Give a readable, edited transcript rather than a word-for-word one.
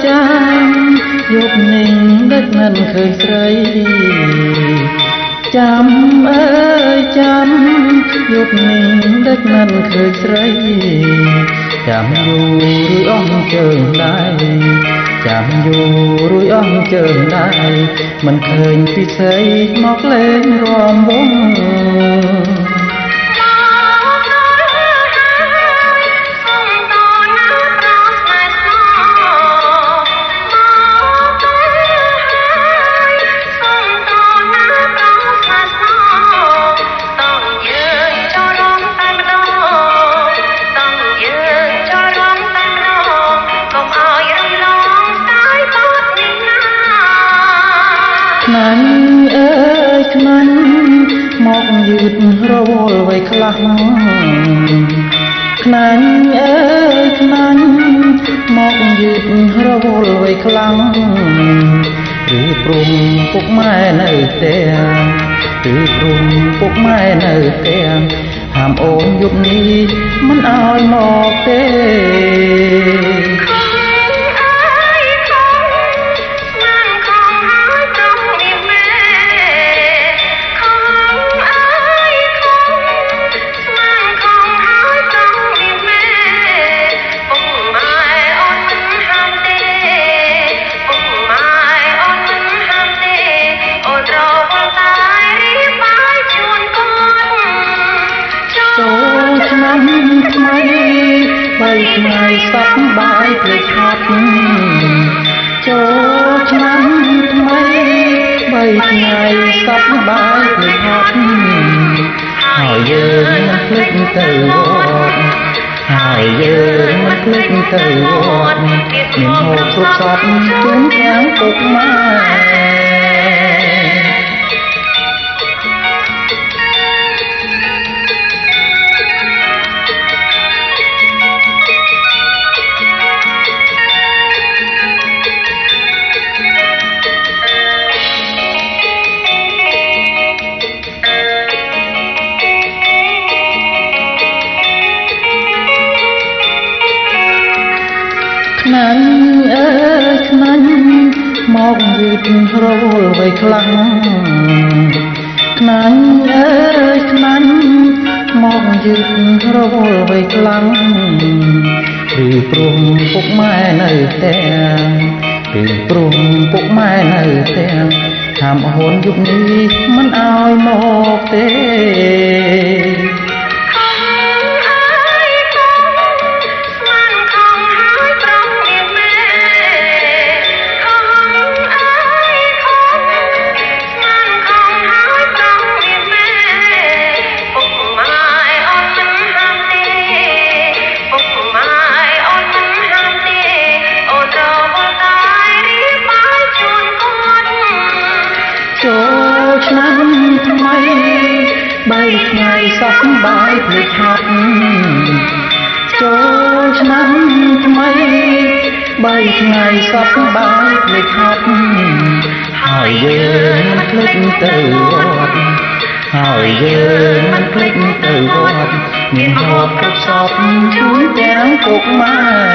ចាំយប់នេះដឹកមិនឃើញស្រីចាំអើយចាំយប់នេះដឹកមិនឃើញស្រីចាំយូររួយអស់ជើងដៃចាំយូររួយអស់ជើងដៃមិនឃើញពីស្រីមកលេងរាំវង់ខ្នាញ់អើយខ្នាញ់មកយឺតរវល់ໄວខ្លះខ្នាញ់អើយខ្នាញ់មកយឺតរវល់ໄວខ្លាំងឬព្រមពុកម៉ែនៅផ្ទះឬព្រមពុកម៉ែនៅផ្ទះហាមអូនយប់នេះមិនឲ្យមកទេបីថ្ងៃសប្បាយភ្លេចហត់ចូលឆ្នាំថ្មីបីថ្ងៃសប្បាយភ្លេចហត់ហើយយើងមិនភ្លេចទៅវត្តហើយយើងមិនភ្លេចទៅវត្តមានហូបគ្រប់សពជូនទាំងពុកម៉ែខ្នាញ់អើយខ្នាញ់មកយឺតរវល់ໄວខ្លាំងខ្នាញ់អើយខ្នាញ់មកយឺតរវល់ໄວខ្លាំងឬព្រមពុកម៉ែនៅផ្ទះឬព្រមពុកម៉ែនៅផ្ទះហាមអូនយប់នេះមិនឲ្យមកទេចូលឆ្នាំថ្មីបីថ្ងៃសប្បាយភ្លេចហត់ចូលឆ្នាំថ្មីបីថ្ងៃសប្បាយភ្លេចហត់ហើយយើងមិនភ្លេចទៅវត្តហើយយើងមិនភ្លេចទៅវត្តមានហូបគ្រប់សពជូនទាំងពុកម៉ែ